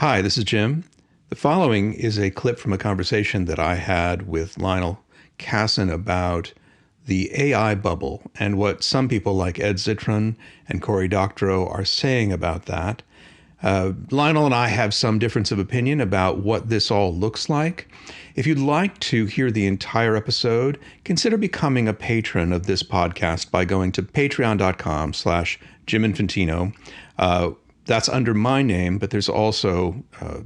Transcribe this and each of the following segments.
Hi, this is Jim. The following is a clip from a conversation that I had with Lionel Casson about the AI bubble and what some people like Ed Zitr and Corey Doctorow are saying about that. Lionel and I have some difference of opinion about what this all looks like. If you'd like to hear the entire episode, consider becoming a patron of this podcast by going to patreon.com/JimInfantino. That's under my name, but there's also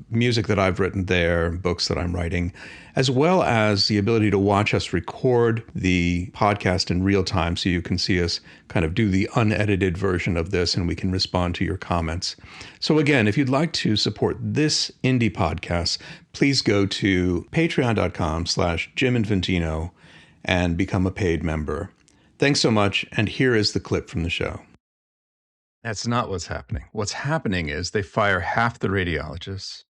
music that I've written there, books that I'm writing, as well as the ability to watch us record the podcast in real time so you can see us kind of do the unedited version of this and we can respond to your comments. So again, if you'd like to support this indie podcast, please go to patreon.com/JimInfantino and become a paid member. Thanks so much, and here is the clip from the show. That's not what's happening. What's happening is they fire half the radiologists.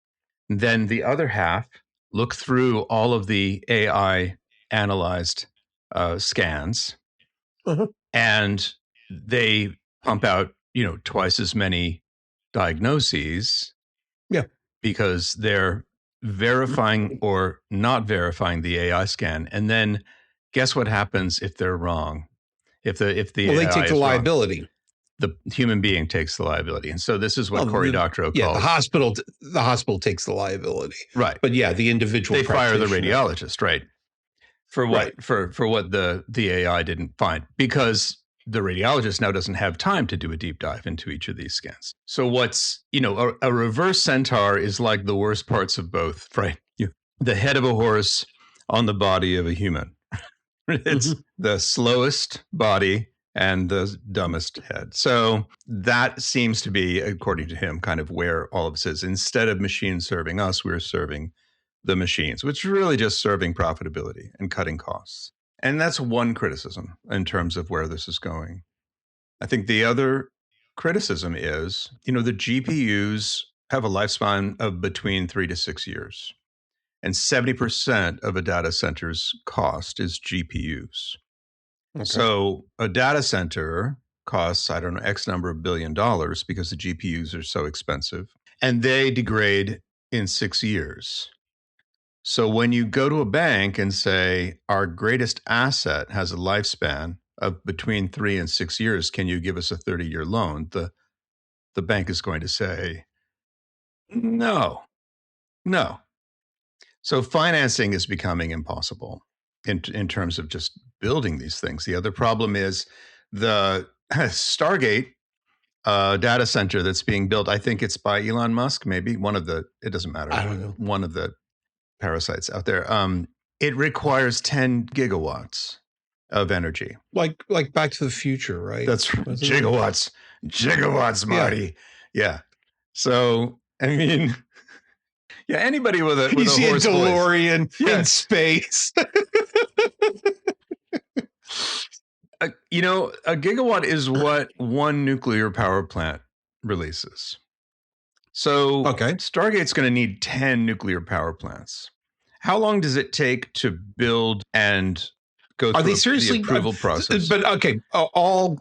Then the other half look through all of the AI analyzed scans, and they pump out, twice as many diagnoses. Yeah. Because they're verifying or not verifying the AI scan. And then guess what happens if they're wrong? If the they AI take the liability. Wrong, the human being takes the liability. And so this is what Corey Doctorow calls. Yeah, the hospital takes the liability. Right. But yeah, the individual they fire the radiologist, right? For what for what the AI didn't find, because the radiologist now doesn't have time to do a deep dive into each of these scans. So what's, a reverse centaur is like the worst parts of both, right? The head of a horse on the body of a human. It's the slowest body and the dumbest head. So that seems to be, according to him, kind of where all of this is. Instead of machines serving us, we're serving the machines, which is really just serving profitability and cutting costs. And that's one criticism in terms of where this is going. I think the other criticism is, the GPUs have a lifespan of between 3 to 6 years. And 70% of a data center's cost is GPUs. Okay. So a data center costs, X number of $1 billion because the GPUs are so expensive, and they degrade in 6 years. So when you go to a bank and say, our greatest asset has a lifespan of between 3 and 6 years, can you give us a 30-year loan? The bank is going to say, no. So financing is becoming impossible in terms of just building these things. The other problem is the Stargate data center that's being built. I think it's by Elon Musk, maybe it doesn't matter. I don't know. One of the parasites out there. It requires 10 gigawatts of energy. Like Back to the Future, right? That's gigawatts, Marty. Yeah. So, I mean, yeah, anybody with a you see a horse DeLorean voice. in space. A gigawatt is what one nuclear power plant releases. So Stargate's going to need 10 nuclear power plants. How long does it take to build and go through the approval process? But all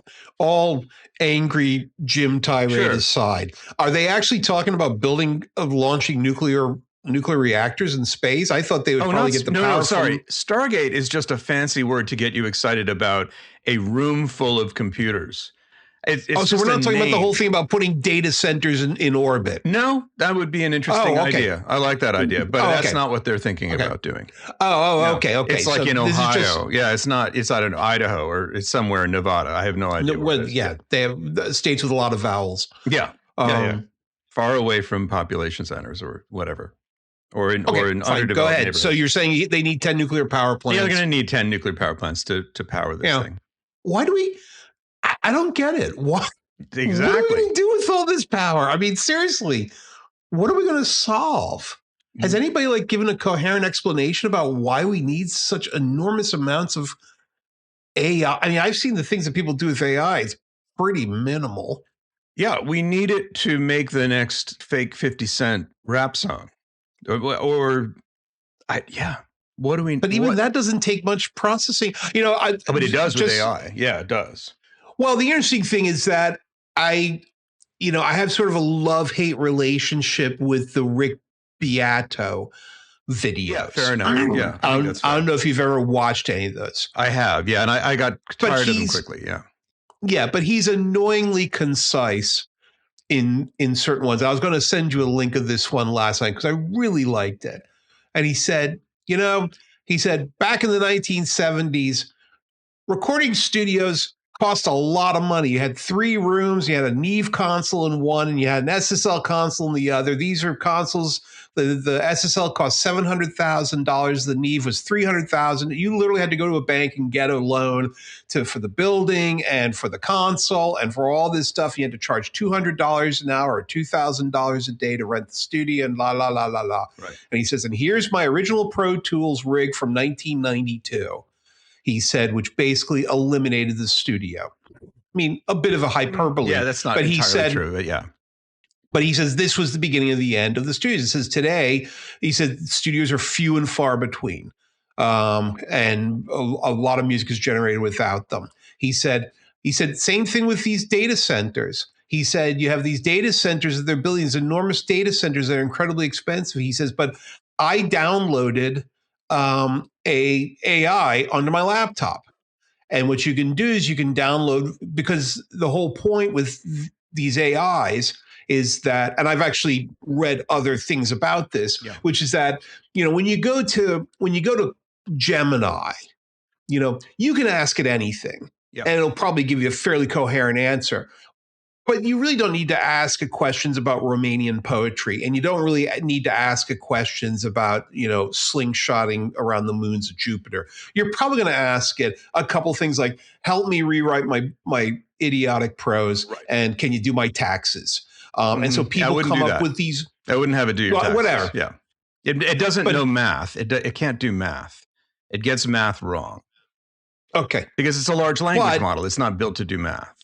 angry Jim tirade aside, are they actually talking about launching nuclear reactors in space? I thought they would probably get the power. No, sorry. Stargate is just a fancy word to get you excited about a room full of computers. So we're not talking about the whole thing about putting data centers in orbit. No, that would be an interesting idea. I like that idea, but that's not what they're thinking about doing. Okay. It's like in Ohio. It's not. It's, I don't know, Idaho, or it's somewhere in Nevada. I have no idea. They have states with a lot of vowels. Yeah. Far away from population centers or whatever. Or in underdeveloped Go ahead. neighborhoods. So you're saying they need 10 nuclear power plants? Yeah, they're going to need 10 nuclear power plants to power this thing. Why do we? I don't get it. What? Exactly. What are we going to do with all this power? I mean, seriously, what are we going to solve? Has anybody given a coherent explanation about why we need such enormous amounts of AI? I mean, I've seen the things that people do with AI. It's pretty minimal. Yeah, we need it to make the next fake 50 Cent rap song. What do we? But even that doesn't take much processing. But it does with AI. Yeah, it does. Well, the interesting thing is that I have sort of a love-hate relationship with the Rick Beato videos. Yeah, fair enough. Yeah, I don't know if you've ever watched any of those. I have, yeah, and I got tired of them quickly. Yeah, yeah, but he's annoyingly concise in certain ones. I was going to send you a link of this one last night because I really liked it. And he said, back in the 1970s, recording studios cost a lot of money. You had 3 rooms, you had a Neve console in one, and you had an SSL console in the other. These are consoles. The SSL cost $700,000. The Neve was $300,000. You literally had to go to a bank and get a loan for the building and for the console and for all this stuff. You had to charge $200 an hour or $2,000 a day to rent the studio and la la la la la. right. And he says, and here's my original Pro Tools rig from 1992. He said, which basically eliminated the studio. I mean, a bit of a hyperbole. Yeah, that's not entirely true, but yeah. But he says this was the beginning of the end of the studios. He says today, he said studios are few and far between. And a lot of music is generated without them. He said, same thing with these data centers. He said, you have these data centers that they're building, these enormous data centers that are incredibly expensive. He says, but I downloaded a AI onto my laptop. And what you can do is you can download, because the whole point with these AIs is that, and I've actually read other things about this, which is that, when you go to Gemini, you can ask it anything and it'll probably give you a fairly coherent answer. But you really don't need to ask it questions about Romanian poetry, and you don't really need to ask it questions about, slingshotting around the moons of Jupiter. You're probably going to ask it a couple things like, help me rewrite my idiotic prose, and can you do my taxes? And so people come up with these. I wouldn't have it do your taxes. Whatever. Yeah. It doesn't know math. It can't do math. It gets math wrong. Okay. Because it's a large language model. It's not built to do math.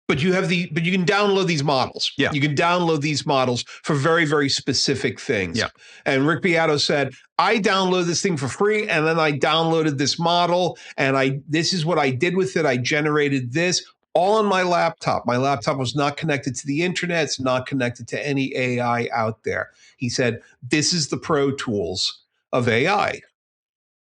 But you can download these models. Yeah. You can download these models for very, very specific things. Yeah. And Rick Beato said, I downloaded this thing for free, and then I downloaded this model, and this is what I did with it. I generated this all on my laptop. My laptop was not connected to the internet. It's not connected to any AI out there. He said, this is the Pro Tools of AI.